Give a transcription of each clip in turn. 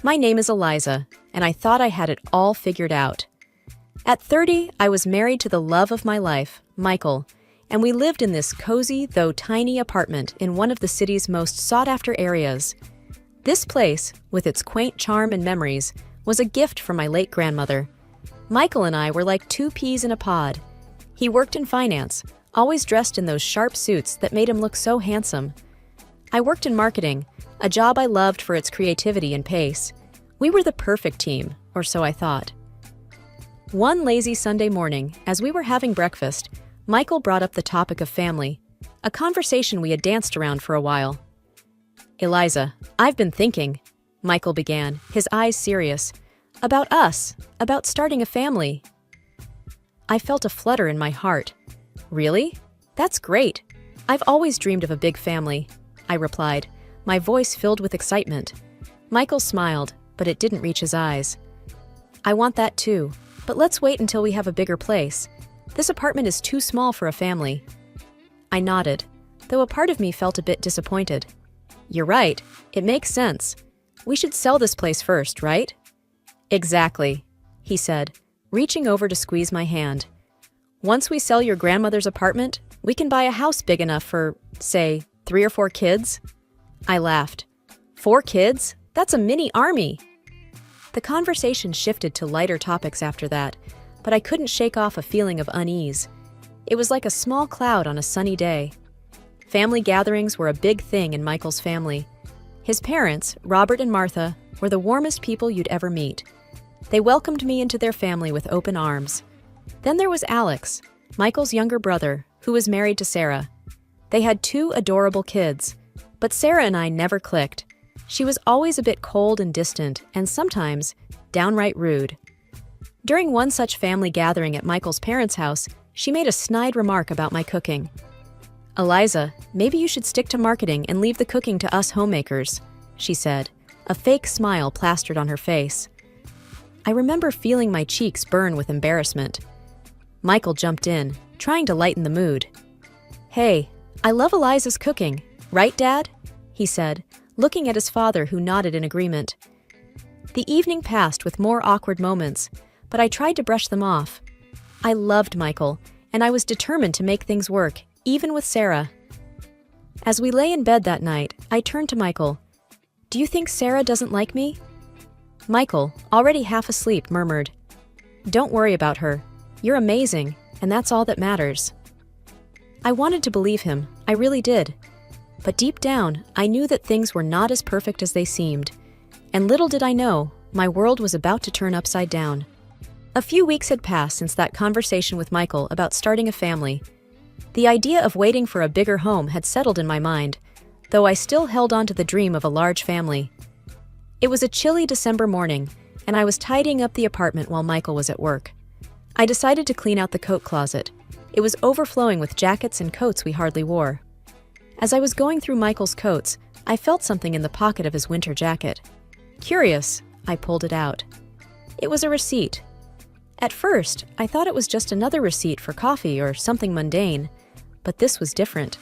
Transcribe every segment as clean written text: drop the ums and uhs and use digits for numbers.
My name is Eliza, and I thought I had it all figured out. At 30, I was married to the love of my life, Michael, and we lived in this cozy, though tiny apartment in one of the city's most sought-after areas. This place, with its quaint charm and memories, was a gift from my late grandmother. Michael and I were like two peas in a pod. He worked in finance, always dressed in those sharp suits that made him look so handsome. I worked in marketing, a job I loved for its creativity and pace. We were the perfect team, or so I thought. One lazy Sunday morning, as we were having breakfast, Michael brought up the topic of family, a conversation we had danced around for a while. "Eliza, I've been thinking," Michael began, his eyes serious, "about us, about starting a family." I felt a flutter in my heart. "Really? That's great. I've always dreamed of a big family," I replied, my voice filled with excitement. Michael smiled, but it didn't reach his eyes. "I want that too, but let's wait until we have a bigger place. This apartment is too small for a family." I nodded, though a part of me felt a bit disappointed. "You're right. It makes sense. We should sell this place first, right?" "Exactly," he said, reaching over to squeeze my hand. "Once we sell your grandmother's apartment, we can buy a house big enough for, say, 3 or 4 kids." I laughed. 4 kids? That's a mini army. The conversation shifted to lighter topics after that, but I couldn't shake off a feeling of unease. It was like a small cloud on a sunny day. Family gatherings were a big thing in Michael's family. His parents, Robert and Martha, were the warmest people you'd ever meet. They welcomed me into their family with open arms. Then there was Alex, Michael's younger brother, who was married to Sarah. They had 2 adorable kids, but Sarah and I never clicked. She was always a bit cold and distant, and sometimes downright rude. During one such family gathering at Michael's parents' house, she made a snide remark about my cooking. "Eliza, maybe you should stick to marketing and leave the cooking to us homemakers," she said, a fake smile plastered on her face. I remember feeling my cheeks burn with embarrassment. Michael jumped in, trying to lighten the mood. "Hey, I love Eliza's cooking, right, Dad?" he said, looking at his father, who nodded in agreement. The evening passed with more awkward moments, but I tried to brush them off. I loved Michael, and I was determined to make things work, even with Sarah. As we lay in bed that night, I turned to Michael. "Do you think Sarah doesn't like me?" Michael, already half asleep, murmured, "Don't worry about her. You're amazing, and that's all that matters." I wanted to believe him, I really did. But deep down, I knew that things were not as perfect as they seemed. And little did I know, my world was about to turn upside down. A few weeks had passed since that conversation with Michael about starting a family. The idea of waiting for a bigger home had settled in my mind, though I still held on to the dream of a large family. It was a chilly December morning, and I was tidying up the apartment while Michael was at work. I decided to clean out the coat closet. It was overflowing with jackets and coats we hardly wore. As I was going through Michael's coats, I felt something in the pocket of his winter jacket. Curious, I pulled it out. It was a receipt. At first, I thought it was just another receipt for coffee or something mundane, but this was different.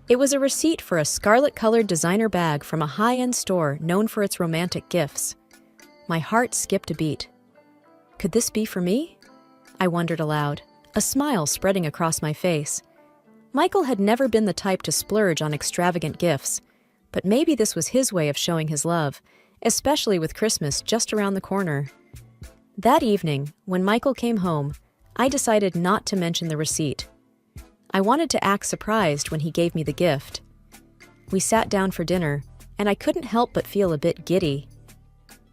It was a receipt for a scarlet-colored designer bag from a high-end store known for its romantic gifts. My heart skipped a beat. Could this be for me? I wondered aloud, a smile spreading across my face. Michael had never been the type to splurge on extravagant gifts, but maybe this was his way of showing his love, especially with Christmas just around the corner. That evening, when Michael came home, I decided not to mention the receipt. I wanted to act surprised when he gave me the gift. We sat down for dinner, and I couldn't help but feel a bit giddy.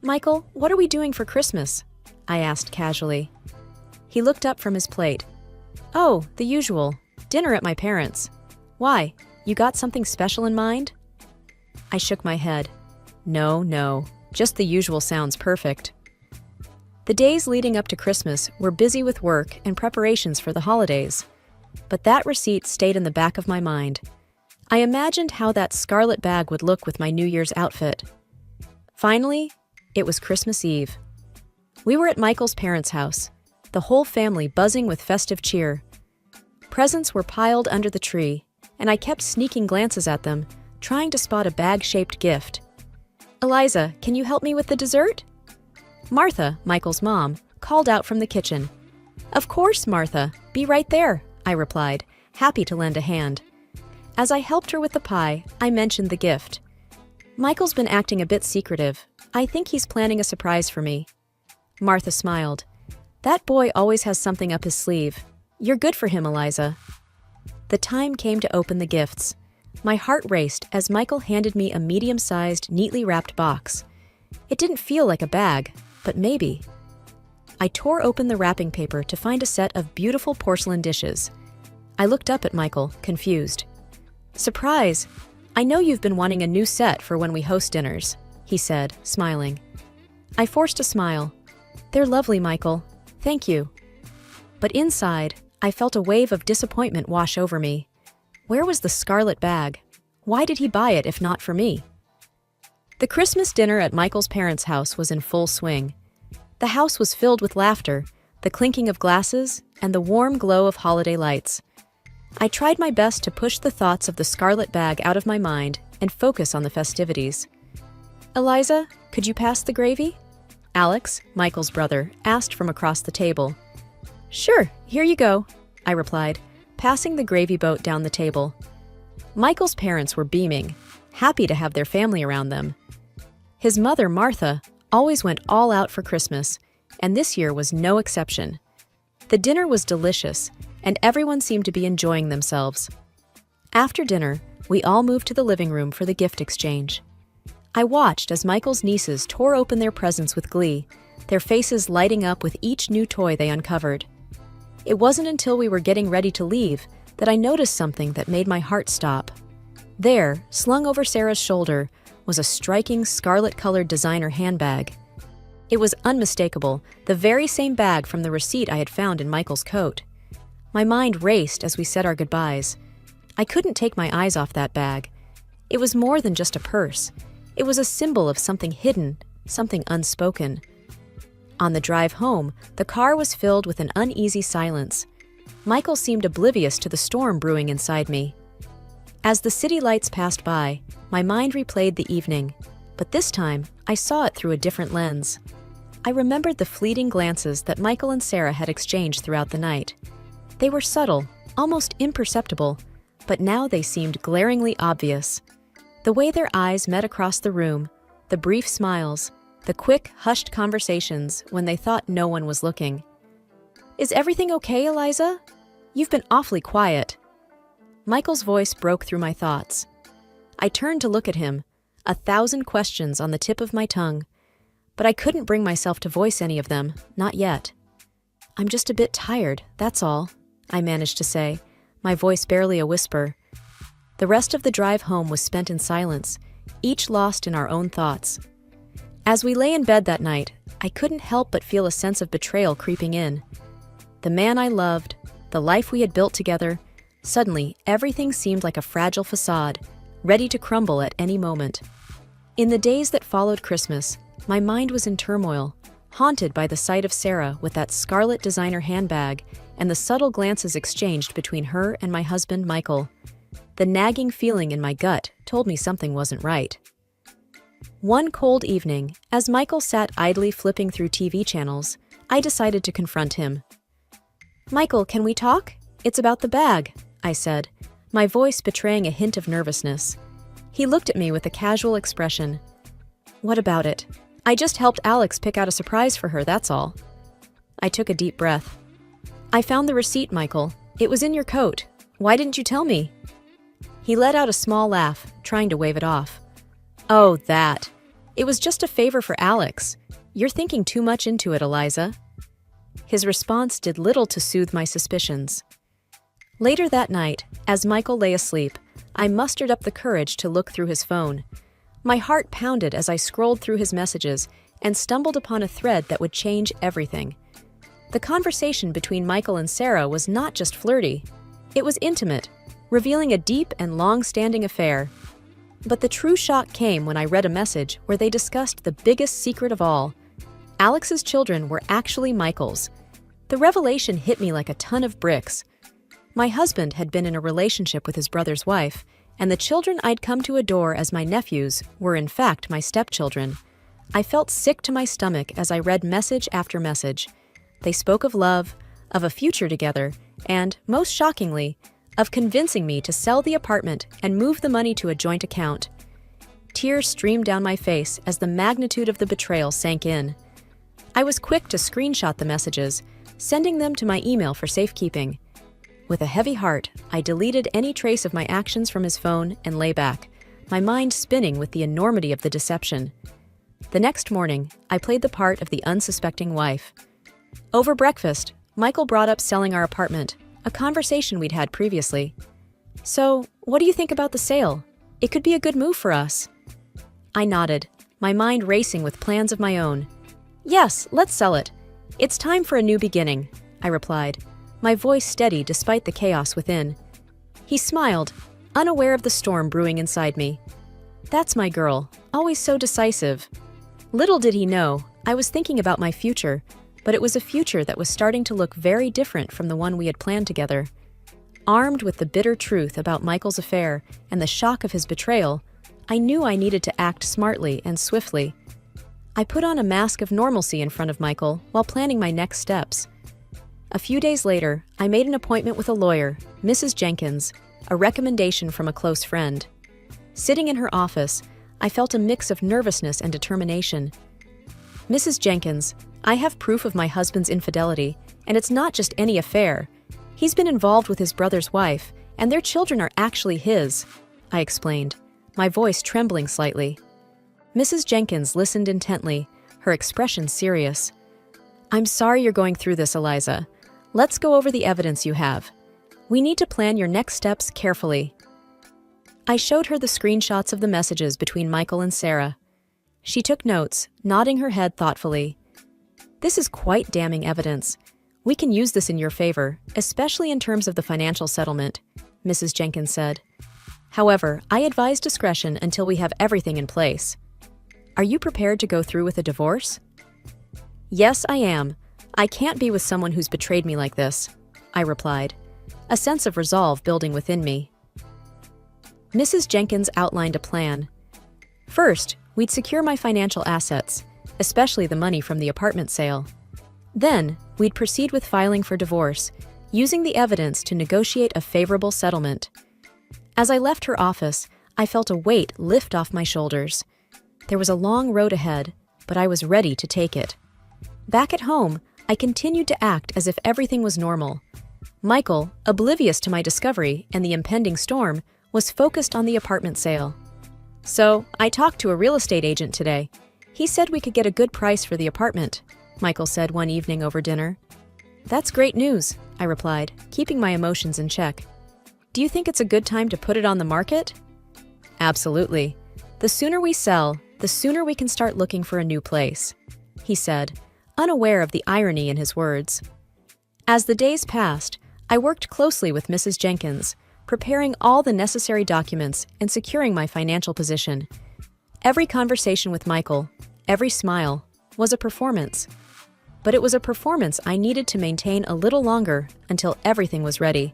"Michael, what are we doing for Christmas?" I asked casually. He looked up from his plate. "Oh, the usual. Dinner at my parents'. Why, you got something special in mind?" I shook my head. No, just the usual sounds perfect. The days leading up to Christmas were busy with work and preparations for the holidays. But that receipt stayed in the back of my mind. I imagined how that scarlet bag would look with my New Year's outfit. Finally, it was Christmas Eve. We were at Michael's parents' house, the whole family buzzing with festive cheer. Presents were piled under the tree, and I kept sneaking glances at them, trying to spot a bag-shaped gift. Eliza, can you help me with the dessert? Martha, Michael's mom, called out from the kitchen. Of course, Martha. Be right there, I replied, happy to lend a hand. As I helped her with the pie, I mentioned the gift. Michael's been acting a bit secretive. I think he's planning a surprise for me. Martha smiled. That boy always has something up his sleeve. You're good for him, Eliza. The time came to open the gifts. My heart raced as Michael handed me a medium-sized, neatly wrapped box. It didn't feel like a bag, but maybe. I tore open the wrapping paper to find a set of beautiful porcelain dishes. I looked up at Michael, confused. Surprise! I know you've been wanting a new set for when we host dinners, he said, smiling. I forced a smile. They're lovely, Michael. Thank you. But inside, I felt a wave of disappointment wash over me. Where was the scarlet bag? Why did he buy it if not for me? The Christmas dinner at Michael's parents' house was in full swing. The house was filled with laughter, the clinking of glasses, and the warm glow of holiday lights. I tried my best to push the thoughts of the scarlet bag out of my mind and focus on the festivities. Eliza, could you pass the gravy? Alex, Michael's brother, asked from across the table. Sure, here you go, I replied, passing the gravy boat down the table. Michael's parents were beaming, happy to have their family around them. His mother, Martha, always went all out for Christmas, and this year was no exception. The dinner was delicious, and everyone seemed to be enjoying themselves. After dinner, we all moved to the living room for the gift exchange. I watched as Michael's nieces tore open their presents with glee, their faces lighting up with each new toy they uncovered. It wasn't until we were getting ready to leave that I noticed something that made my heart stop. There, slung over Sarah's shoulder, was a striking scarlet-colored designer handbag. It was unmistakable, the very same bag from the receipt I had found in Michael's coat. My mind raced as we said our goodbyes. I couldn't take my eyes off that bag. It was more than just a purse. It was a symbol of something hidden, something unspoken. On the drive home, the car was filled with an uneasy silence. Michael seemed oblivious to the storm brewing inside me. As the city lights passed by, my mind replayed the evening, but this time I saw it through a different lens. I remembered the fleeting glances that Michael and Sarah had exchanged throughout the night. They were subtle, almost imperceptible, but now they seemed glaringly obvious. The way their eyes met across the room, the brief smiles, the quick, hushed conversations when they thought no one was looking. Is everything okay, Eliza? You've been awfully quiet. Michael's voice broke through my thoughts. I turned to look at him, 1,000 questions on the tip of my tongue, but I couldn't bring myself to voice any of them, not yet. I'm just a bit tired, that's all, I managed to say, my voice barely a whisper. The rest of the drive home was spent in silence, each lost in our own thoughts. As we lay in bed that night, I couldn't help but feel a sense of betrayal creeping in. The man I loved, the life we had built together, suddenly everything seemed like a fragile facade, ready to crumble at any moment. In the days that followed Christmas, my mind was in turmoil, haunted by the sight of Sarah with that scarlet designer handbag and the subtle glances exchanged between her and my husband, Michael. The nagging feeling in my gut told me something wasn't right. One cold evening, as Michael sat idly flipping through TV channels, I decided to confront him. Michael, can we talk? It's about the bag, I said, my voice betraying a hint of nervousness. He looked at me with a casual expression. What about it? I just helped Alex pick out a surprise for her, that's all. I took a deep breath. I found the receipt, Michael. It was in your coat. Why didn't you tell me? He let out a small laugh, trying to wave it off. Oh, that. It was just a favor for Alex. You're thinking too much into it, Eliza. His response did little to soothe my suspicions. Later that night, as Michael lay asleep, I mustered up the courage to look through his phone. My heart pounded as I scrolled through his messages and stumbled upon a thread that would change everything. The conversation between Michael and Sarah was not just flirty. It was intimate, revealing a deep and long-standing affair. But the true shock came when I read a message where they discussed the biggest secret of all. Alex's children were actually Michael's. The revelation hit me like a ton of bricks. My husband had been in a relationship with his brother's wife, and the children I'd come to adore as my nephews were in fact my stepchildren. I felt sick to my stomach as I read message after message. They spoke of love, of a future together, and, most shockingly, of convincing me to sell the apartment and move the money to a joint account. Tears streamed down my face as the magnitude of the betrayal sank in. I was quick to screenshot the messages, sending them to my email for safekeeping. With a heavy heart, I deleted any trace of my actions from his phone and lay back, my mind spinning with the enormity of the deception. The next morning, I played the part of the unsuspecting wife. Over breakfast, Michael brought up selling our apartment, a conversation we'd had previously. "So, what do you think about the sale? It could be a good move for us." I nodded, my mind racing with plans of my own. "Yes, let's sell it. It's time for a new beginning," I replied, my voice steady despite the chaos within. He smiled, unaware of the storm brewing inside me. That's my girl, always so decisive. Little did he know, I was thinking about my future, but it was a future that was starting to look very different from the one we had planned together. Armed with the bitter truth about Michael's affair and the shock of his betrayal, I knew I needed to act smartly and swiftly. I put on a mask of normalcy in front of Michael while planning my next steps. A few days later, I made an appointment with a lawyer, Mrs. Jenkins, a recommendation from a close friend. Sitting in her office, I felt a mix of nervousness and determination. "Mrs. Jenkins, I have proof of my husband's infidelity, and it's not just any affair. He's been involved with his brother's wife, and their children are actually his," I explained, my voice trembling slightly. Mrs. Jenkins listened intently, her expression serious. "I'm sorry you're going through this, Eliza. Let's go over the evidence you have. We need to plan your next steps carefully." I showed her the screenshots of the messages between Michael and Sarah. She took notes, nodding her head thoughtfully. "This is quite damning evidence. We can use this in your favor, especially in terms of the financial settlement," Mrs. Jenkins said. "However, I advise discretion until we have everything in place. Are you prepared to go through with a divorce?" "Yes, I am. I can't be with someone who's betrayed me like this," I replied, a sense of resolve building within me. Mrs. Jenkins outlined a plan. First, we'd secure my financial assets, especially the money from the apartment sale. Then, we'd proceed with filing for divorce, using the evidence to negotiate a favorable settlement. As I left her office, I felt a weight lift off my shoulders. There was a long road ahead, but I was ready to take it. Back at home, I continued to act as if everything was normal. Michael, oblivious to my discovery and the impending storm, was focused on the apartment sale. "So, I talked to a real estate agent today. He said we could get a good price for the apartment," Michael said one evening over dinner. "That's great news," I replied, keeping my emotions in check. "Do you think it's a good time to put it on the market?" "Absolutely. The sooner we sell, the sooner we can start looking for a new place," he said, unaware of the irony in his words. As the days passed, I worked closely with Mrs. Jenkins, preparing all the necessary documents and securing my financial position. Every conversation with Michael, every smile, was a performance. But it was a performance I needed to maintain a little longer until everything was ready.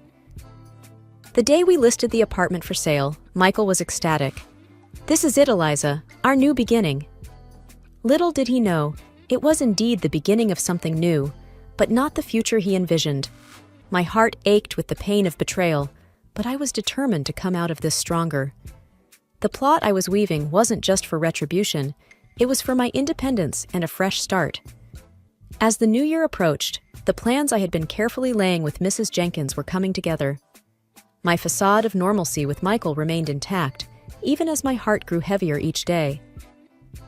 The day we listed the apartment for sale, Michael was ecstatic. "This is it, Eliza, our new beginning." Little did he know, it was indeed the beginning of something new, but not the future he envisioned. My heart ached with the pain of betrayal, but I was determined to come out of this stronger. The plot I was weaving wasn't just for retribution, it was for my independence and a fresh start. As the new year approached, the plans I had been carefully laying with Mrs. Jenkins were coming together. My facade of normalcy with Michael remained intact, even as my heart grew heavier each day.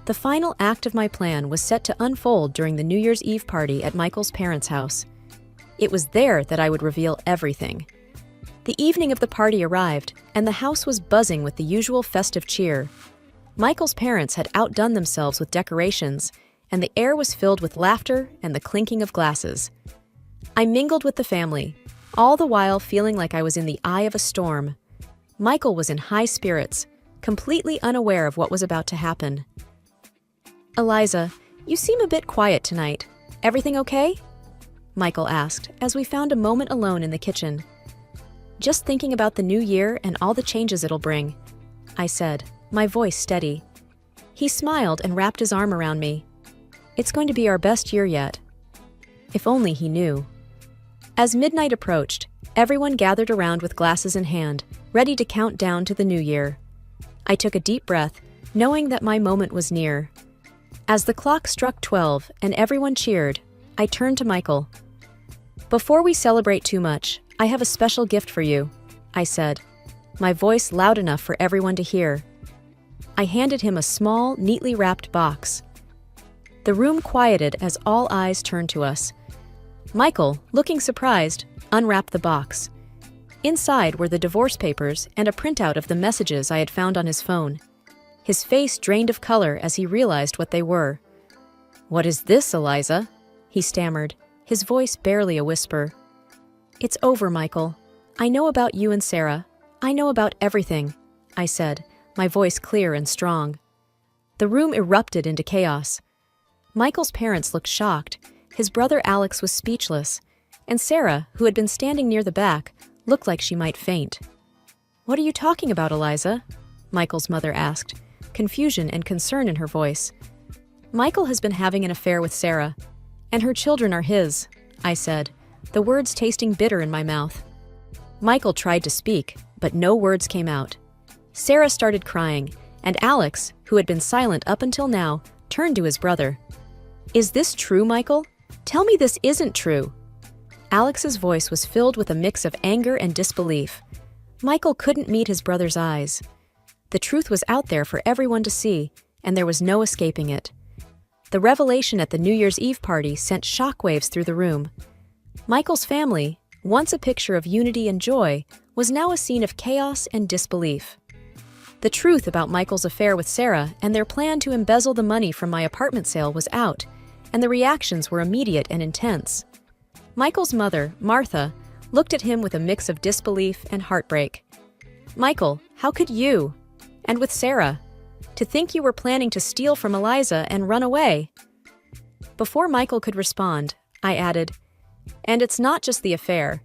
The final act of my plan was set to unfold during the New Year's Eve party at Michael's parents' house. It was there that I would reveal everything. The evening of the party arrived, and the house was buzzing with the usual festive cheer. Michael's parents had outdone themselves with decorations, and the air was filled with laughter and the clinking of glasses. I mingled with the family, all the while feeling like I was in the eye of a storm. Michael was in high spirits, completely unaware of what was about to happen. "Eliza, you seem a bit quiet tonight. Everything okay?" Michael asked as we found a moment alone in the kitchen. Just thinking about the new year and all the changes it'll bring, I said, my voice steady. He smiled and wrapped his arm around me. It's going to be our best year yet. If only he knew. As midnight approached, everyone gathered around with glasses in hand, ready to count down to the new year. I took a deep breath, knowing that my moment was near. As the clock struck 12 and everyone cheered, I turned to Michael. Before we celebrate too much, I have a special gift for you, I said, my voice loud enough for everyone to hear. I handed him a small, neatly wrapped box. The room quieted as all eyes turned to us. Michael, looking surprised, unwrapped the box. Inside were the divorce papers and a printout of the messages I had found on his phone. His face drained of color as he realized what they were. "What is this, Eliza?" he stammered, his voice barely a whisper. "It's over, Michael. I know about you and Sarah. I know about everything," I said, my voice clear and strong. The room erupted into chaos. Michael's parents looked shocked, his brother Alex was speechless, and Sarah, who had been standing near the back, looked like she might faint. "What are you talking about, Eliza?" Michael's mother asked, confusion and concern in her voice. "Michael has been having an affair with Sarah, and her children are his," I said, the words tasting bitter in my mouth. Michael tried to speak, but no words came out. Sarah started crying, and Alex, who had been silent up until now, turned to his brother. "Is this true, Michael? Tell me this isn't true." Alex's voice was filled with a mix of anger and disbelief. Michael couldn't meet his brother's eyes. The truth was out there for everyone to see, and there was no escaping it. The revelation at the New Year's Eve party sent shockwaves through the room. Michael's family, once a picture of unity and joy, was now a scene of chaos and disbelief. The truth about Michael's affair with Sarah and their plan to embezzle the money from my apartment sale was out, and the reactions were immediate and intense. Michael's mother, Martha, looked at him with a mix of disbelief and heartbreak. "Michael, how could you? And with Sarah? To think you were planning to steal from Eliza and run away?" Before Michael could respond, I added, "And it's not just the affair.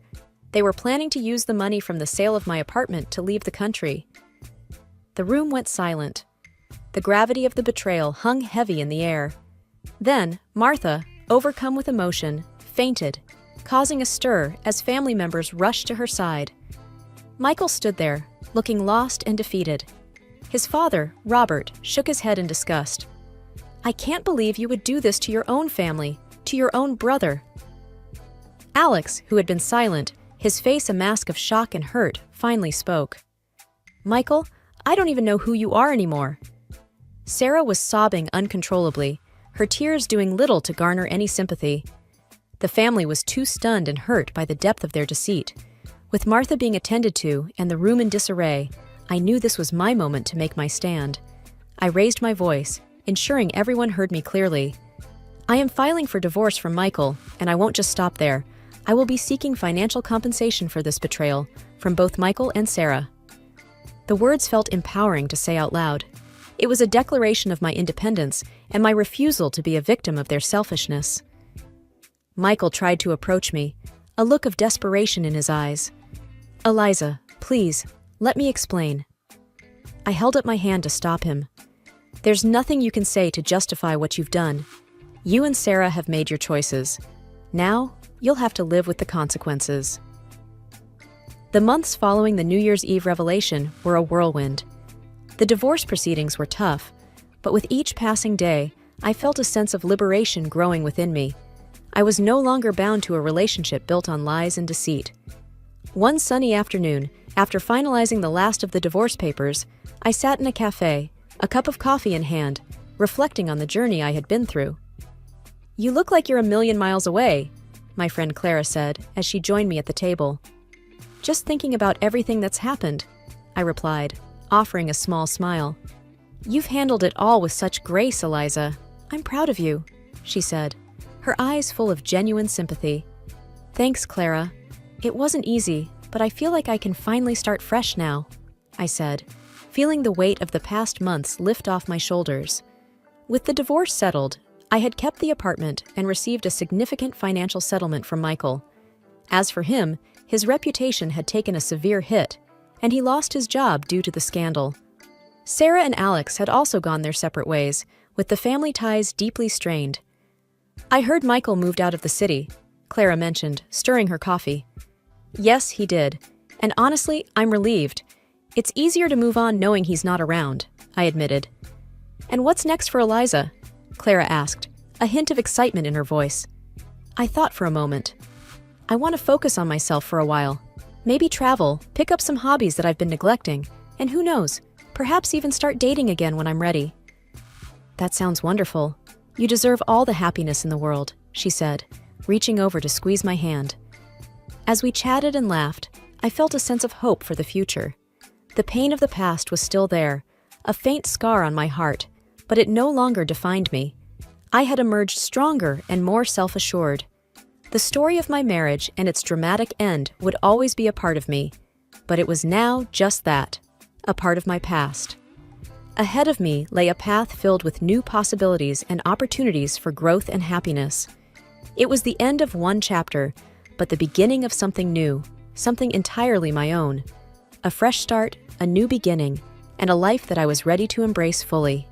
They were planning to use the money from the sale of my apartment to leave the country." The room went silent. The gravity of the betrayal hung heavy in the air. Then, Martha, overcome with emotion, fainted, causing a stir as family members rushed to her side. Michael stood there, looking lost and defeated. His father, Robert, shook his head in disgust. "I can't believe you would do this to your own family, to your own brother." Alex, who had been silent, his face a mask of shock and hurt, finally spoke. "Michael, I don't even know who you are anymore." Sarah was sobbing uncontrollably, her tears doing little to garner any sympathy. The family was too stunned and hurt by the depth of their deceit. With Martha being attended to and the room in disarray, I knew this was my moment to make my stand. I raised my voice, ensuring everyone heard me clearly. "I am filing for divorce from Michael, and I won't just stop there. I will be seeking financial compensation for this betrayal from both Michael and Sarah." The words felt empowering to say out loud. It was a declaration of my independence and my refusal to be a victim of their selfishness. Michael tried to approach me, a look of desperation in his eyes. "Eliza, please, let me explain." I held up my hand to stop him. "There's nothing you can say to justify what you've done. You and Sarah have made your choices. Now, you'll have to live with the consequences." The months following the New Year's Eve revelation were a whirlwind. The divorce proceedings were tough, but with each passing day, I felt a sense of liberation growing within me. I was no longer bound to a relationship built on lies and deceit. One sunny afternoon, after finalizing the last of the divorce papers, I sat in a cafe, a cup of coffee in hand, reflecting on the journey I had been through. "You look like you're a million miles away," my friend Clara said as she joined me at the table. "Just thinking about everything that's happened," I replied, offering a small smile. "You've handled it all with such grace, Eliza. I'm proud of you," she said, her eyes full of genuine sympathy. "Thanks, Clara. It wasn't easy, but I feel like I can finally start fresh now," I said, feeling the weight of the past months lift off my shoulders. With the divorce settled, I had kept the apartment and received a significant financial settlement from Michael. As for him, His reputation had taken a severe hit, and he lost his job due to the scandal. Sarah and Alex had also gone their separate ways, with the family ties deeply strained. "I heard Michael moved out of the city," Clara mentioned, stirring her coffee. "Yes, he did. And honestly, I'm relieved. It's easier to move on knowing he's not around," I admitted. "And what's next for Eliza?" Clara asked, a hint of excitement in her voice. I thought for a moment. "I want to focus on myself for a while. Maybe travel, pick up some hobbies that I've been neglecting, and who knows, perhaps even start dating again when I'm ready." "That sounds wonderful. You deserve all the happiness in the world," she said, reaching over to squeeze my hand. As we chatted and laughed, I felt a sense of hope for the future. The pain of the past was still there, a faint scar on my heart, but it no longer defined me. I had emerged stronger and more self-assured. The story of my marriage and its dramatic end would always be a part of me, but it was now just that, a part of my past. Ahead of me lay a path filled with new possibilities and opportunities for growth and happiness. It was the end of one chapter, but the beginning of something new, something entirely my own. A fresh start, a new beginning, and a life that I was ready to embrace fully.